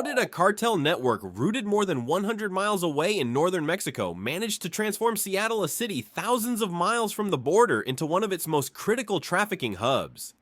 did a cartel network rooted more than 100 miles away in northern Mexico manage to transform Seattle, a city thousands of miles from the border, into one of its most critical trafficking hubs?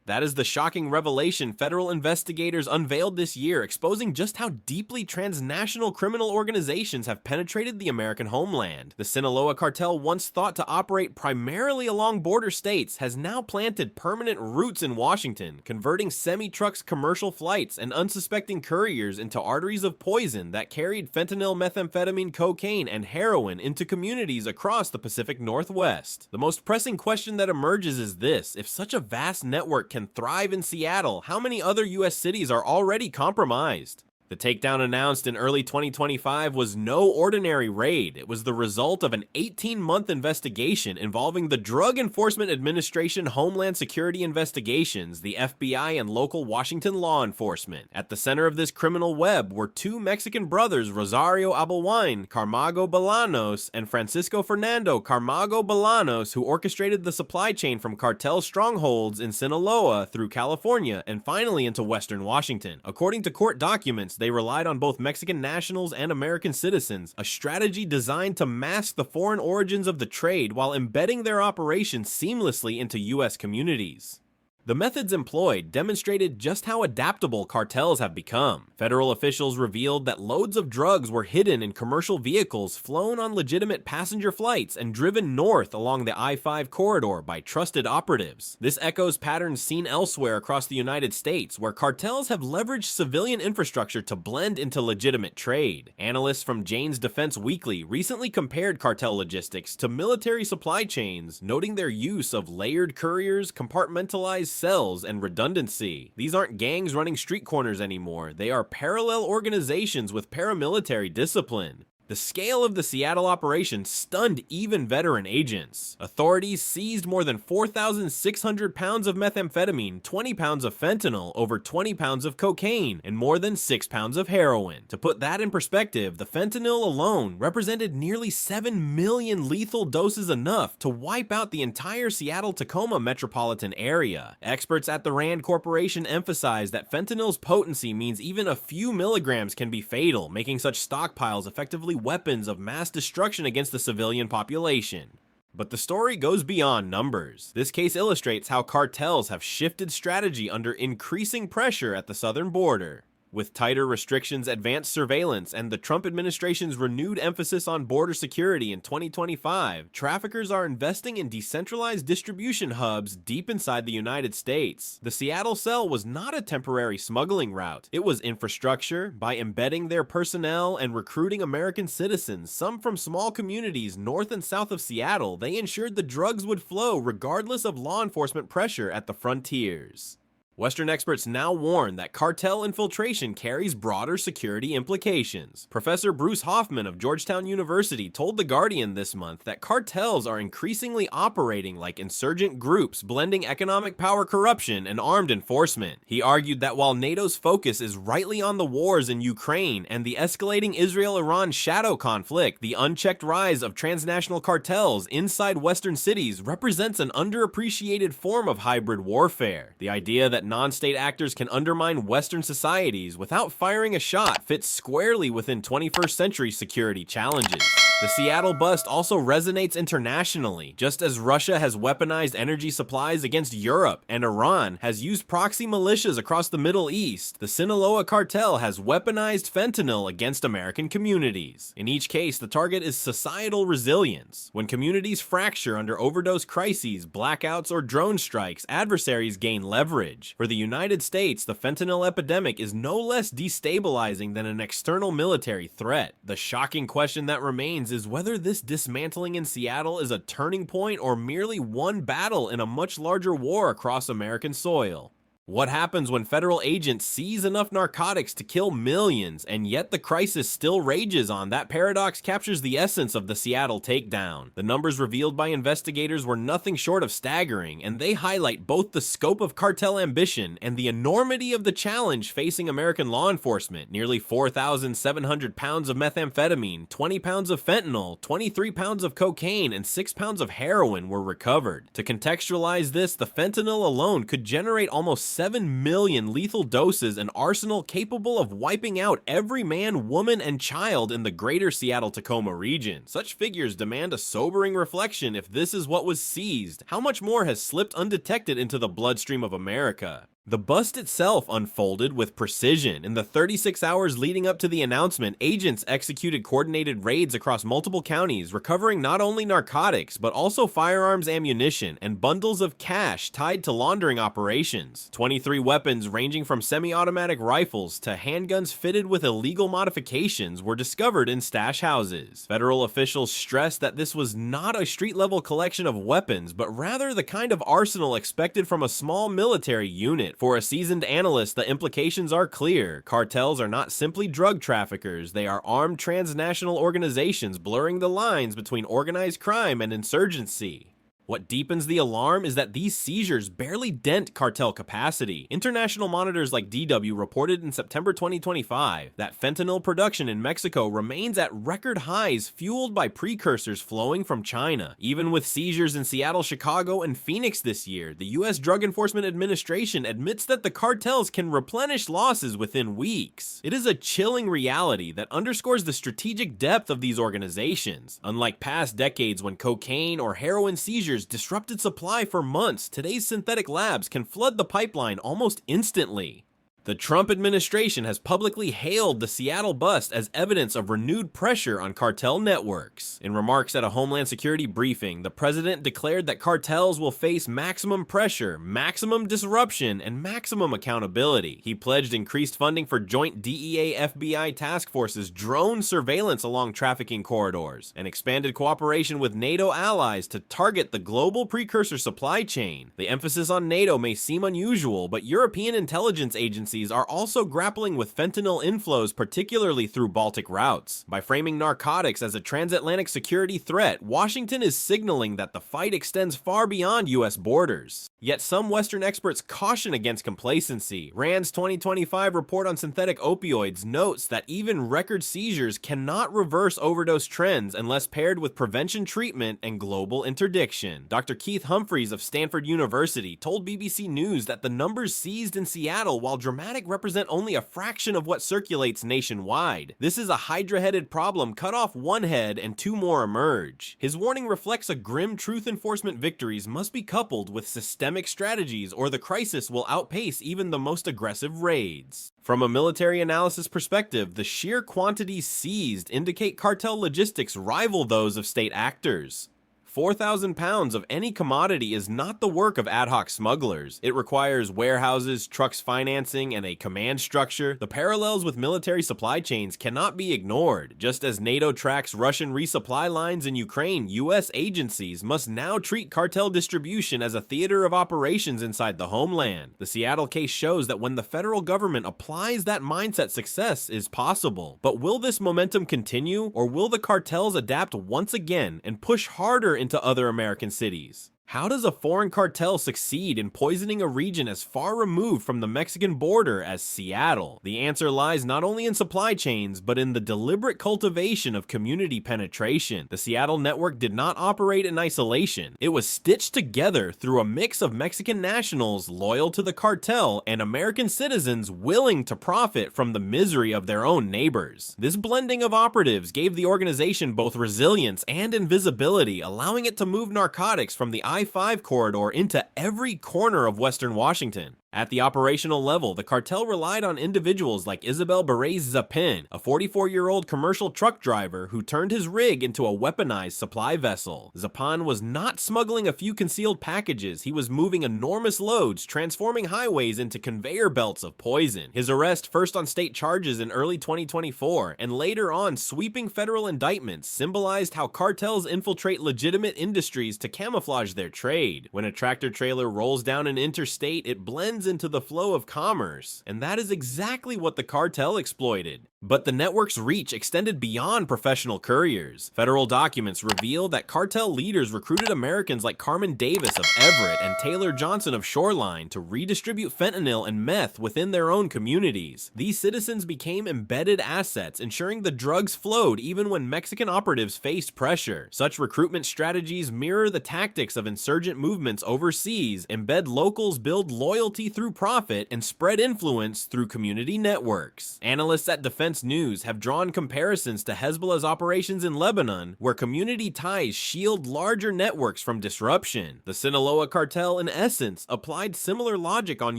That is the shocking revelation federal investigators unveiled this year, exposing just how deeply transnational criminal organizations have penetrated the American homeland. The Sinaloa cartel, once thought to operate primarily along border states, has now planted permanent roots in Washington, converting semi-trucks, commercial flights, and unsuspecting couriers into arteries of poison that carried fentanyl, methamphetamine, cocaine, and heroin into communities across the Pacific Northwest. The most pressing question that emerges is this: if such a vast network can thrive in Seattle, how many other US cities are already compromised? The takedown announced in early 2025 was no ordinary raid. It was the result of an 18-month investigation involving the Drug Enforcement Administration Homeland Security Investigations, the FBI, and local Washington law enforcement. At the center of this criminal web were two Mexican brothers, Rosario Abelwain Camargo Bolanos and Francisco Fernando Camargo Bolanos, who orchestrated the supply chain from cartel strongholds in Sinaloa through California and finally into western Washington. According to court documents, they relied on both Mexican nationals and American citizens, a strategy designed to mask the foreign origins of the trade while embedding their operations seamlessly into US communities. The methods employed demonstrated just how adaptable cartels have become. Federal officials revealed that loads of drugs were hidden in commercial vehicles flown on legitimate passenger flights and driven north along the I-5 corridor by trusted operatives. This echoes patterns seen elsewhere across the United States, where cartels have leveraged civilian infrastructure to blend into legitimate trade. Analysts from Jane's Defense Weekly recently compared cartel logistics to military supply chains, noting their use of layered couriers, compartmentalized cells, and redundancy. These aren't gangs running street corners anymore. They are parallel organizations with paramilitary discipline. The scale of the Seattle operation stunned even veteran agents. Authorities seized more than 4,600 pounds of methamphetamine, 20 pounds of fentanyl, over 20 pounds of cocaine, and more than 6 pounds of heroin. To put that in perspective, the fentanyl alone represented nearly 7 million lethal doses, enough to wipe out the entire Seattle-Tacoma metropolitan area. Experts at the Rand Corporation emphasize that fentanyl's potency means even a few milligrams can be fatal, making such stockpiles effectively weapons of mass destruction against the civilian population. But the story goes beyond numbers. This case illustrates how cartels have shifted strategy under increasing pressure at the southern border. With tighter restrictions, advanced surveillance, and the Trump administration's renewed emphasis on border security in 2025, traffickers are investing in decentralized distribution hubs deep inside the United States. The Seattle cell was not a temporary smuggling route. It was infrastructure. By embedding their personnel and recruiting American citizens, some from small communities north and south of Seattle, they ensured the drugs would flow regardless of law enforcement pressure at the frontiers. Western experts now warn that cartel infiltration carries broader security implications. Professor Bruce Hoffman of Georgetown University told The Guardian this month that cartels are increasingly operating like insurgent groups, blending economic power, corruption, and armed enforcement. He argued that while NATO's focus is rightly on the wars in Ukraine and the escalating Israel-Iran shadow conflict, the unchecked rise of transnational cartels inside Western cities represents an underappreciated form of hybrid warfare. The idea that non-state actors can undermine Western societies without firing a shot fits squarely within 21st century security challenges. The Seattle bust also resonates internationally. Just as Russia has weaponized energy supplies against Europe and Iran has used proxy militias across the Middle East, the Sinaloa cartel has weaponized fentanyl against American communities. In each case, the target is societal resilience. When communities fracture under overdose crises, blackouts, or drone strikes, adversaries gain leverage. For the United States, the fentanyl epidemic is no less destabilizing than an external military threat. The shocking question that remains is whether this dismantling in Seattle is a turning point or merely one battle in a much larger war across American soil. What happens when federal agents seize enough narcotics to kill millions, and yet the crisis still rages on? That paradox captures the essence of the Seattle takedown. The numbers revealed by investigators were nothing short of staggering, and they highlight both the scope of cartel ambition and the enormity of the challenge facing American law enforcement. Nearly 4,700 pounds of methamphetamine, 20 pounds of fentanyl, 23 pounds of cocaine, and 6 pounds of heroin were recovered. To contextualize this, the fentanyl alone could generate almost 7 million lethal doses, an arsenal capable of wiping out every man, woman, and child in the greater Seattle-Tacoma region. Such figures demand a sobering reflection. If this is what was seized, how much more has slipped undetected into the bloodstream of America? The bust itself unfolded with precision. In the 36 hours leading up to the announcement, agents executed coordinated raids across multiple counties, recovering not only narcotics, but also firearms, ammunition, and bundles of cash tied to laundering operations. 23 weapons ranging from semi-automatic rifles to handguns fitted with illegal modifications were discovered in stash houses. Federal officials stressed that this was not a street-level collection of weapons, but rather the kind of arsenal expected from a small military unit. For a seasoned analyst, the implications are clear. Cartels are not simply drug traffickers, they are armed transnational organizations blurring the lines between organized crime and insurgency. What deepens the alarm is that these seizures barely dent cartel capacity. International monitors like DW reported in September 2025 that fentanyl production in Mexico remains at record highs, fueled by precursors flowing from China. Even with seizures in Seattle, Chicago, and Phoenix this year, the U.S. Drug Enforcement Administration admits that the cartels can replenish losses within weeks. It is a chilling reality that underscores the strategic depth of these organizations. Unlike past decades when cocaine or heroin seizures disrupted supply for months, today's synthetic labs can flood the pipeline almost instantly. The Trump administration has publicly hailed the Seattle bust as evidence of renewed pressure on cartel networks. In remarks at a Homeland Security briefing, the president declared that cartels will face maximum pressure, maximum disruption, and maximum accountability. He pledged increased funding for joint DEA-FBI task forces, drone surveillance along trafficking corridors, and expanded cooperation with NATO allies to target the global precursor supply chain. The emphasis on NATO may seem unusual, but European intelligence agencies are also grappling with fentanyl inflows, particularly through Baltic routes. By framing narcotics as a transatlantic security threat, Washington is signaling that the fight extends far beyond U.S. borders. Yet some Western experts caution against complacency. RAND's 2025 report on synthetic opioids notes that even record seizures cannot reverse overdose trends unless paired with prevention treatment and global interdiction. Dr. Keith Humphreys of Stanford University told BBC News that the numbers seized in Seattle, while dramatic, represent only a fraction of what circulates nationwide. This is a hydra-headed problem. Cut off one head and two more emerge. His warning reflects a grim truth. Enforcement victories must be coupled with systemic strategies, or the crisis will outpace even the most aggressive raids. From a military analysis perspective, the sheer quantities seized indicate cartel logistics rival those of state actors. 4,000 pounds of any commodity is not the work of ad hoc smugglers. It requires warehouses, trucks financing, and a command structure. The parallels with military supply chains cannot be ignored. Just as NATO tracks Russian resupply lines in Ukraine, U.S. agencies must now treat cartel distribution as a theater of operations inside the homeland. The Seattle case shows that when the federal government applies that mindset, success is possible. But will this momentum continue, or will the cartels adapt once again and push harder into other American cities? How does a foreign cartel succeed in poisoning a region as far removed from the Mexican border as Seattle? The answer lies not only in supply chains, but in the deliberate cultivation of community penetration. The Seattle network did not operate in isolation. It was stitched together through a mix of Mexican nationals loyal to the cartel and American citizens willing to profit from the misery of their own neighbors. This blending of operatives gave the organization both resilience and invisibility, allowing it to move narcotics from the I-5 corridor into every corner of Western Washington. At the operational level, the cartel relied on individuals like Isabel Berez Zapin, a 44-year-old commercial truck driver who turned his rig into a weaponized supply vessel. Zapin was not smuggling a few concealed packages, he was moving enormous loads, transforming highways into conveyor belts of poison. His arrest, first on state charges in early 2024, and later on sweeping federal indictments, symbolized how cartels infiltrate legitimate industries to camouflage their trade. When a tractor trailer rolls down an interstate, it blends into the flow of commerce, and that is exactly what the cartel exploited. But the network's reach extended beyond professional couriers. Federal documents reveal that cartel leaders recruited Americans like Carmen Davis of Everett and Taylor Johnson of Shoreline to redistribute fentanyl and meth within their own communities. These citizens became embedded assets, ensuring the drugs flowed even when Mexican operatives faced pressure. Such recruitment strategies mirror the tactics of insurgent movements overseas, embed locals, build loyalty through profit, and spread influence through community networks. Analysts at Defense News have drawn comparisons to Hezbollah's operations in Lebanon, where community ties shield larger networks from disruption. The Sinaloa cartel, in essence, applied similar logic on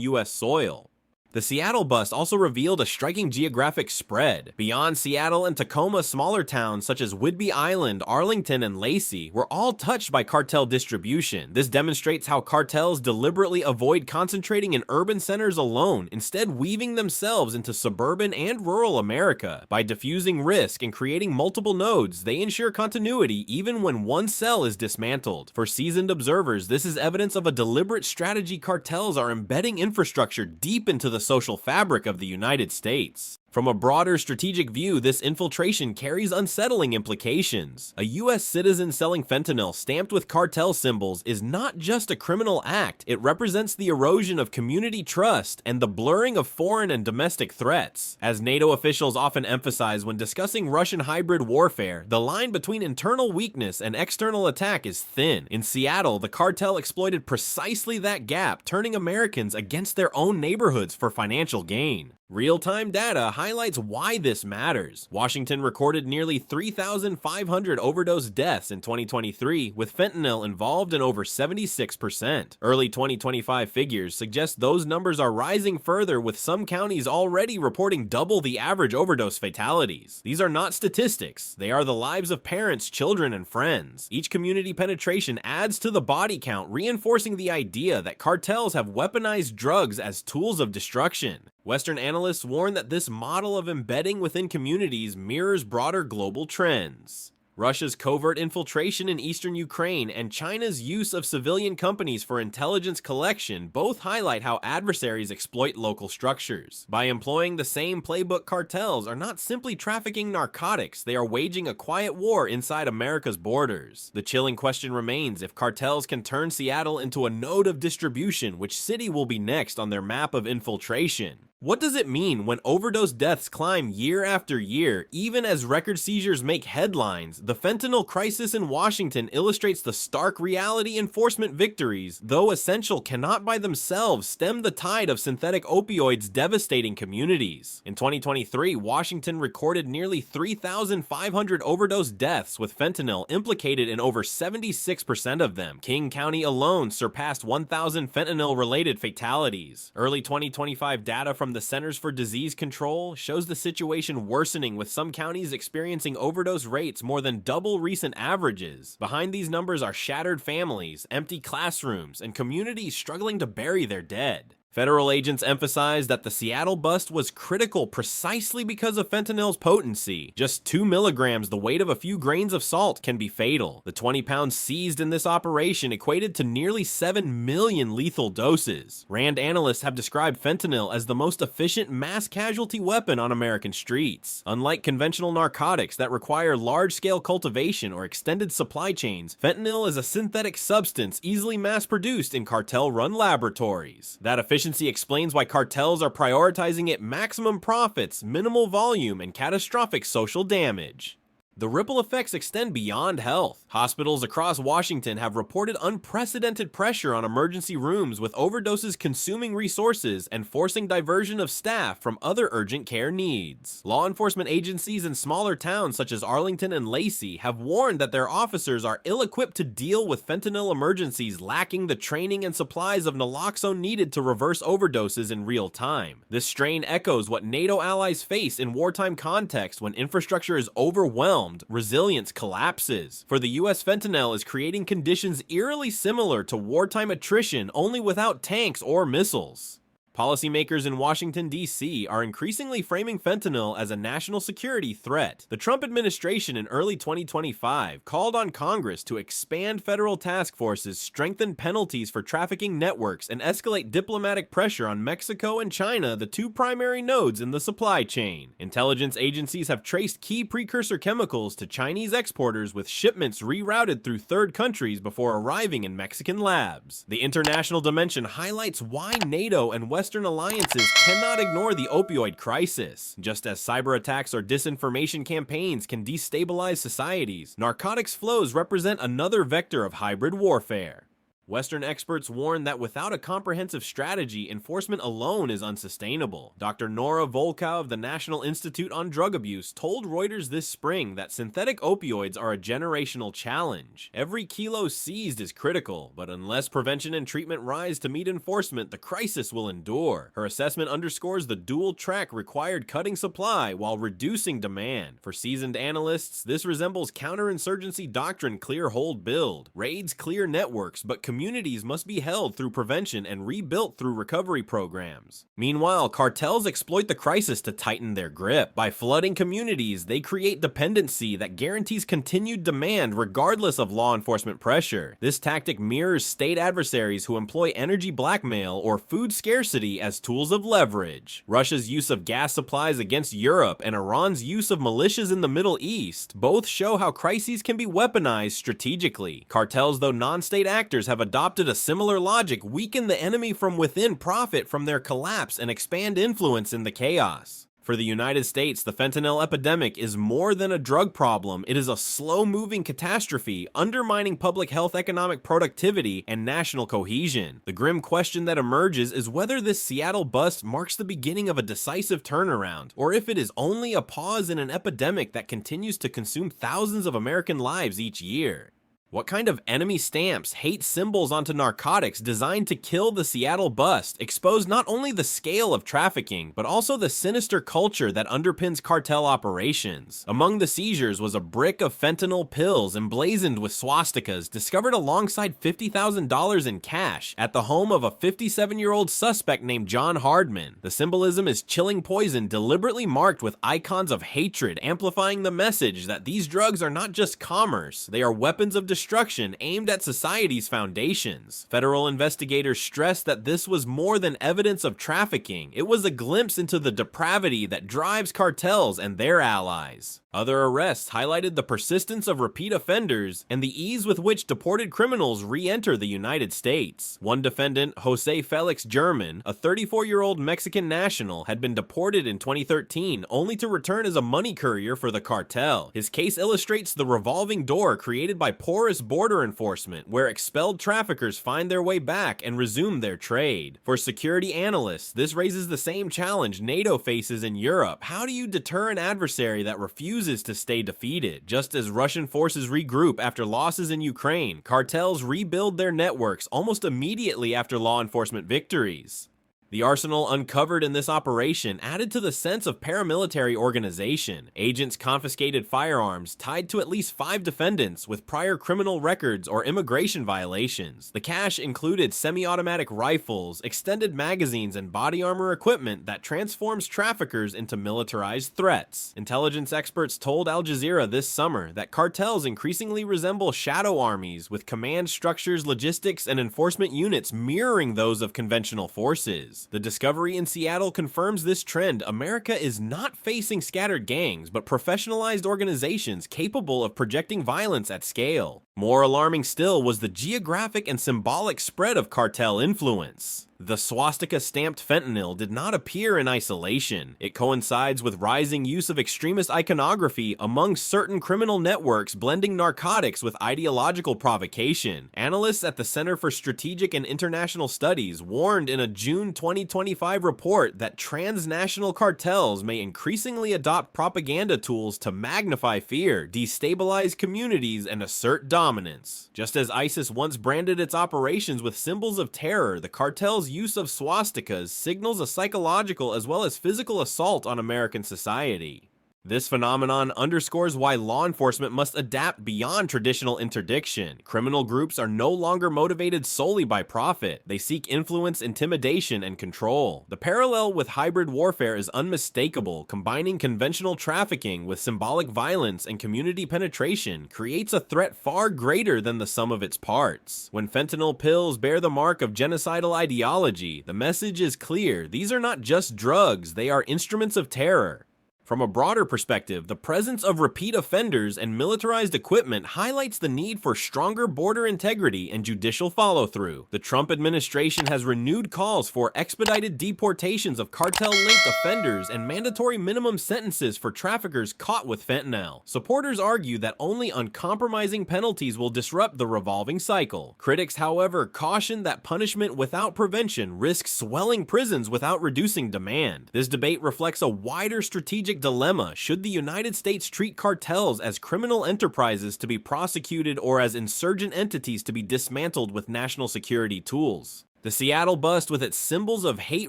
US soil. The Seattle bust also revealed a striking geographic spread. Beyond Seattle and Tacoma, smaller towns such as Whidbey Island, Arlington, and Lacey were all touched by cartel distribution. This demonstrates how cartels deliberately avoid concentrating in urban centers alone, instead weaving themselves into suburban and rural America. By diffusing risk and creating multiple nodes, they ensure continuity even when one cell is dismantled. For seasoned observers, this is evidence of a deliberate strategy. Cartels are embedding infrastructure deep into the social fabric of the United States. From a broader strategic view, this infiltration carries unsettling implications. A US citizen selling fentanyl stamped with cartel symbols is not just a criminal act, it represents the erosion of community trust and the blurring of foreign and domestic threats. As NATO officials often emphasize when discussing Russian hybrid warfare, the line between internal weakness and external attack is thin. In Seattle, the cartel exploited precisely that gap, turning Americans against their own neighborhoods for financial gain. Real-time data highlights why this matters. Washington recorded nearly 3,500 overdose deaths in 2023, with fentanyl involved in over 76%. Early 2025 figures suggest those numbers are rising further, with some counties already reporting double the average overdose fatalities. These are not statistics, they are the lives of parents, children, and friends. Each community penetration adds to the body count, reinforcing the idea that cartels have weaponized drugs as tools of destruction. Western analysts warn that this model of embedding within communities mirrors broader global trends. Russia's covert infiltration in eastern Ukraine and China's use of civilian companies for intelligence collection both highlight how adversaries exploit local structures. By employing the same playbook, cartels are not simply trafficking narcotics, they are waging a quiet war inside America's borders. The chilling question remains: if cartels can turn Seattle into a node of distribution, which city will be next on their map of infiltration? What does it mean when overdose deaths climb year after year, even as record seizures make headlines? The fentanyl crisis in Washington illustrates the stark reality. Enforcement victories, though essential, cannot by themselves stem the tide of synthetic opioids devastating communities. In 2023, Washington recorded nearly 3,500 overdose deaths, with fentanyl implicated in over 76% of them. King County alone surpassed 1,000 fentanyl-related fatalities. Early 2025 data from the Centers for Disease Control shows the situation worsening, with some counties experiencing overdose rates more than double recent averages. Behind these numbers are shattered families, empty classrooms, and communities struggling to bury their dead. Federal agents emphasize that the Seattle bust was critical precisely because of fentanyl's potency. Just 2 milligrams, the weight of a few grains of salt, can be fatal. The 20 pounds seized in this operation equated to nearly 7 million lethal doses. RAND analysts have described fentanyl as the most efficient mass casualty weapon on American streets. Unlike conventional narcotics that require large-scale cultivation or extended supply chains, fentanyl is a synthetic substance easily mass-produced in cartel-run laboratories. That efficiency explains why cartels are prioritizing it: maximum profits, minimal volume, and catastrophic social damage. The ripple effects extend beyond health. Hospitals across Washington have reported unprecedented pressure on emergency rooms, with overdoses consuming resources and forcing diversion of staff from other urgent care needs. Law enforcement agencies in smaller towns such as Arlington and Lacey have warned that their officers are ill-equipped to deal with fentanyl emergencies, lacking the training and supplies of naloxone needed to reverse overdoses in real time. This strain echoes what NATO allies face in wartime context. When infrastructure is overwhelmed, resilience collapses. For the US, fentanyl is creating conditions eerily similar to wartime attrition, only without tanks or missiles. Policymakers in Washington, D.C. are increasingly framing fentanyl as a national security threat. The Trump administration in early 2025 called on Congress to expand federal task forces, strengthen penalties for trafficking networks, and escalate diplomatic pressure on Mexico and China, the two primary nodes in the supply chain. Intelligence agencies have traced key precursor chemicals to Chinese exporters, with shipments rerouted through third countries before arriving in Mexican labs. The international dimension highlights why NATO and Western alliances cannot ignore the opioid crisis. Just as cyber attacks or disinformation campaigns can destabilize societies, narcotics flows represent another vector of hybrid warfare. Western experts warn that without a comprehensive strategy, enforcement alone is unsustainable. Dr. Nora Volkow of the National Institute on Drug Abuse told Reuters this spring that synthetic opioids are a generational challenge. Every kilo seized is critical, but unless prevention and treatment rise to meet enforcement, the crisis will endure. Her assessment underscores the dual track required: cutting supply while reducing demand. For seasoned analysts, this resembles counterinsurgency doctrine: clear, hold, build. Raids clear networks, but communities must be held through prevention and rebuilt through recovery programs. Meanwhile, cartels exploit the crisis to tighten their grip. By flooding communities, they create dependency that guarantees continued demand regardless of law enforcement pressure. This tactic mirrors state adversaries who employ energy blackmail or food scarcity as tools of leverage. Russia's use of gas supplies against Europe and Iran's use of militias in the Middle East both show how crises can be weaponized strategically. Cartels, though non-state actors, have adopted a similar logic: weaken the enemy from within, profit from their collapse, and expand influence in the chaos. For the United States, the fentanyl epidemic is more than a drug problem. It is a slow-moving catastrophe, undermining public health, economic productivity, and national cohesion. The grim question that emerges is whether this Seattle bust marks the beginning of a decisive turnaround, or if it is only a pause in an epidemic that continues to consume thousands of American lives each year. What kind of enemy stamps, hate symbols onto narcotics designed to kill the Seattle bust expose not only the scale of trafficking, but also the sinister culture that underpins cartel operations. Among the seizures was a brick of fentanyl pills emblazoned with swastikas discovered alongside $50,000 in cash at the home of a 57-year-old suspect named John Hardman. The symbolism is chilling poison deliberately marked with icons of hatred, amplifying the message that these drugs are not just commerce, they are weapons of destruction aimed at society's foundations. Federal investigators stressed that this was more than evidence of trafficking. It was a glimpse into the depravity that drives cartels and their allies. Other arrests highlighted the persistence of repeat offenders and the ease with which deported criminals re-enter the United States. One defendant, Jose Felix German, a 34-year-old Mexican national, had been deported in 2013 only to return as a money courier for the cartel. His case illustrates the revolving door created by porous border enforcement, where expelled traffickers find their way back and resume their trade. For security analysts, this raises the same challenge NATO faces in Europe. How do you deter an adversary that refuses to stay defeated? Just as Russian forces regroup after losses in Ukraine, cartels rebuild their networks almost immediately after law enforcement victories. The arsenal uncovered in this operation added to the sense of paramilitary organization. Agents confiscated firearms tied to at least 5 defendants with prior criminal records or immigration violations. The cache included semi-automatic rifles, extended magazines, and body armor equipment that transforms traffickers into militarized threats. Intelligence experts told Al Jazeera this summer that cartels increasingly resemble shadow armies, with command structures, logistics, and enforcement units mirroring those of conventional forces. The discovery in Seattle confirms this trend. America is not facing scattered gangs, but professionalized organizations capable of projecting violence at scale. More alarming still was the geographic and symbolic spread of cartel influence. The swastika-stamped fentanyl did not appear in isolation. It coincides with rising use of extremist iconography among certain criminal networks, blending narcotics with ideological provocation. Analysts at the Center for Strategic and International Studies warned in a June 2025 report that transnational cartels may increasingly adopt propaganda tools to magnify fear, destabilize communities, and assert dominance. Just as ISIS once branded its operations with symbols of terror, the cartel's use of swastikas signals a psychological as well as physical assault on American society. This phenomenon underscores why law enforcement must adapt beyond traditional interdiction. Criminal groups are no longer motivated solely by profit. They seek influence, intimidation, and control. The parallel with hybrid warfare is unmistakable. Combining conventional trafficking with symbolic violence and community penetration creates a threat far greater than the sum of its parts. When fentanyl pills bear the mark of genocidal ideology, the message is clear. These are not just drugs, they are instruments of terror. From a broader perspective, the presence of repeat offenders and militarized equipment highlights the need for stronger border integrity and judicial follow-through. The Trump administration has renewed calls for expedited deportations of cartel-linked offenders and mandatory minimum sentences for traffickers caught with fentanyl. Supporters argue that only uncompromising penalties will disrupt the revolving cycle. Critics, however, caution that punishment without prevention risks swelling prisons without reducing demand. This debate reflects a wider strategic dilemma. Should the United States treat cartels as criminal enterprises to be prosecuted or as insurgent entities to be dismantled with national security tools? The Seattle bust, with its symbols of hate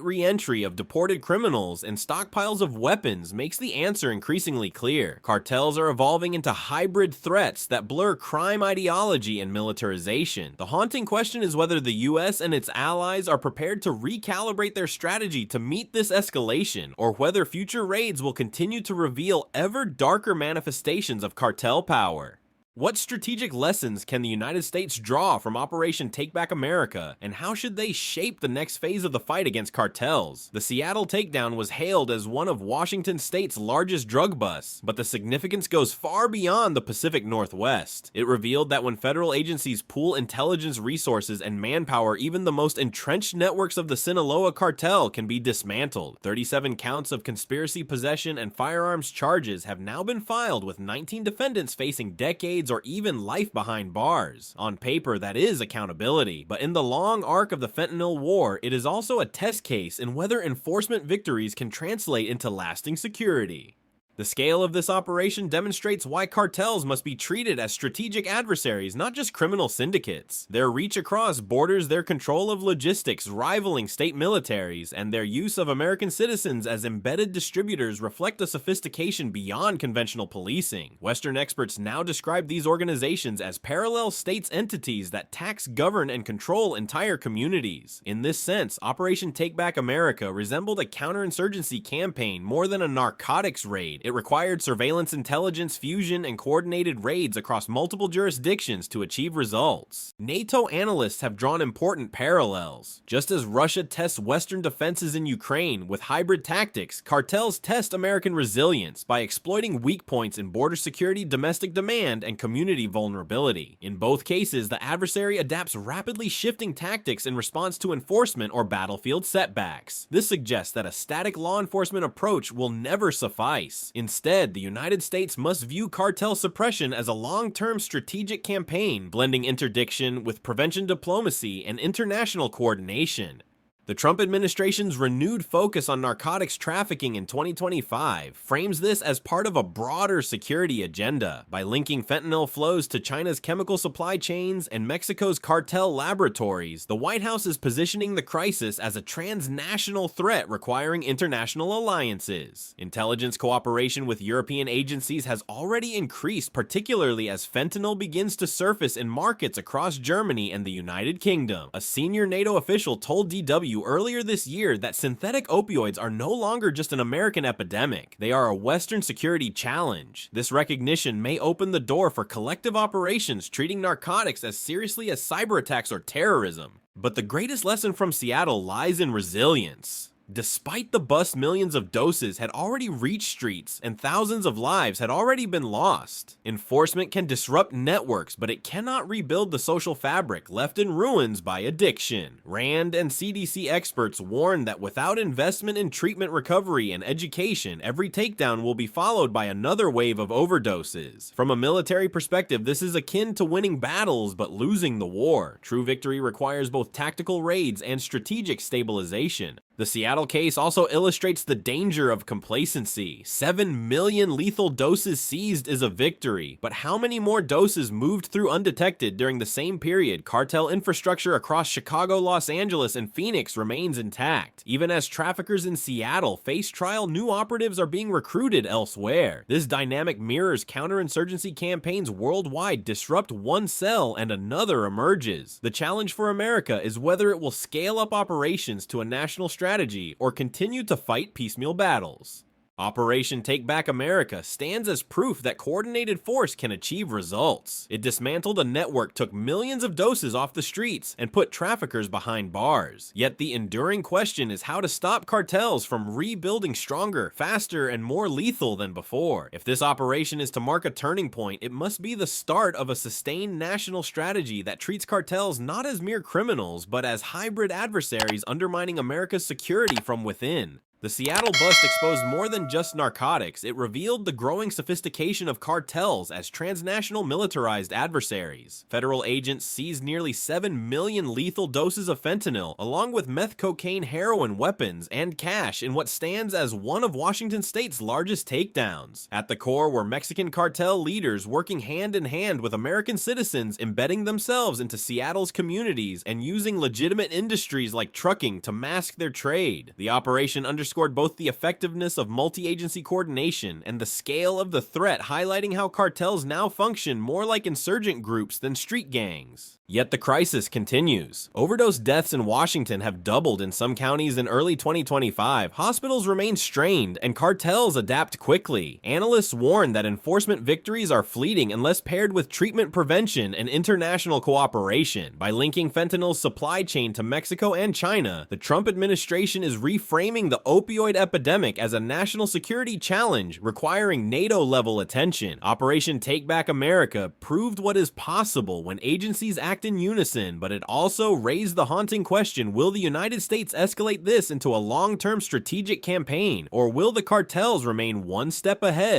re-entry of deported criminals and stockpiles of weapons, makes the answer increasingly clear. Cartels are evolving into hybrid threats that blur crime ideology and militarization. The haunting question is whether the US and its allies are prepared to recalibrate their strategy to meet this escalation, or whether future raids will continue to reveal ever darker manifestations of cartel power. What strategic lessons can the United States draw from Operation Take Back America, and how should they shape the next phase of the fight against cartels? The Seattle takedown was hailed as one of Washington State's largest drug busts, but the significance goes far beyond the Pacific Northwest. It revealed that when federal agencies pool intelligence resources and manpower, even the most entrenched networks of the Sinaloa cartel can be dismantled. 37 counts of conspiracy, possession, and firearms charges have now been filed, with 19 defendants facing decades or even life behind bars. On paper, that is accountability, but in the long arc of the fentanyl war, it is also a test case in whether enforcement victories can translate into lasting security. The scale of this operation demonstrates why cartels must be treated as strategic adversaries, not just criminal syndicates. Their reach across borders, their control of logistics rivaling state militaries, and their use of American citizens as embedded distributors reflect a sophistication beyond conventional policing. Western experts now describe these organizations as parallel states entities that tax, govern, and control entire communities. In this sense, Operation Take Back America resembled a counterinsurgency campaign more than a narcotics raid. It required surveillance intelligence, fusion, and coordinated raids across multiple jurisdictions to achieve results. NATO analysts have drawn important parallels. Just as Russia tests Western defenses in Ukraine with hybrid tactics, cartels test American resilience by exploiting weak points in border security, domestic demand, and community vulnerability. In both cases, the adversary adapts rapidly shifting tactics in response to enforcement or battlefield setbacks. This suggests that a static law enforcement approach will never suffice. Instead, the United States must view cartel suppression as a long-term strategic campaign, blending interdiction with prevention diplomacy and international coordination. The Trump administration's renewed focus on narcotics trafficking in 2025 frames this as part of a broader security agenda. By linking fentanyl flows to China's chemical supply chains and Mexico's cartel laboratories, the White House is positioning the crisis as a transnational threat requiring international alliances. Intelligence cooperation with European agencies has already increased, particularly as fentanyl begins to surface in markets across Germany and the United Kingdom. A senior NATO official told DW earlier this year that synthetic opioids are no longer just an American epidemic, they are a Western security challenge. This recognition may open the door for collective operations treating narcotics as seriously as cyber attacks or terrorism. But the greatest lesson from Seattle lies in resilience. Despite the bust, millions of doses had already reached streets and thousands of lives had already been lost. Enforcement can disrupt networks, but it cannot rebuild the social fabric left in ruins by addiction. RAND and CDC experts warn that without investment in treatment, recovery, and education, every takedown will be followed by another wave of overdoses. From a military perspective, this is akin to winning battles but losing the war. True victory requires both tactical raids and strategic stabilization. The Seattle case also illustrates the danger of complacency. 7 million lethal doses seized is a victory, but how many more doses moved through undetected during the same period? Cartel infrastructure across Chicago, Los Angeles, and Phoenix remains intact. Even as traffickers in Seattle face trial, new operatives are being recruited elsewhere. This dynamic mirrors counterinsurgency campaigns worldwide. Disrupt one cell and another emerges. The challenge for America is whether it will scale up operations to a national strategy or continue to fight piecemeal battles. Operation Take Back America stands as proof that coordinated force can achieve results. It dismantled a network, took millions of doses off the streets, and put traffickers behind bars. Yet the enduring question is how to stop cartels from rebuilding stronger, faster, and more lethal than before. If this operation is to mark a turning point, it must be the start of a sustained national strategy that treats cartels not as mere criminals, but as hybrid adversaries undermining America's security from within. The Seattle bust exposed more than just narcotics. It revealed the growing sophistication of cartels as transnational militarized adversaries. Federal agents seized nearly 7 million lethal doses of fentanyl, along with meth, cocaine, heroin, weapons, and cash in what stands as one of Washington state's largest takedowns. At the core were Mexican cartel leaders working hand in hand with American citizens, embedding themselves into Seattle's communities and using legitimate industries like trucking to mask their trade. The operation underscored both the effectiveness of multi-agency coordination and the scale of the threat, highlighting how cartels now function more like insurgent groups than street gangs. Yet the crisis continues. Overdose deaths in Washington have doubled in some counties in early 2025. Hospitals remain strained, and cartels adapt quickly. Analysts warn that enforcement victories are fleeting unless paired with treatment prevention and international cooperation. By linking fentanyl's supply chain to Mexico and China, the Trump administration is reframing the opioid epidemic as a national security challenge requiring NATO-level attention. Operation Take Back America proved what is possible when agencies act in unison, but it also raised the haunting question: will the United States escalate this into a long-term strategic campaign, or will the cartels remain one step ahead?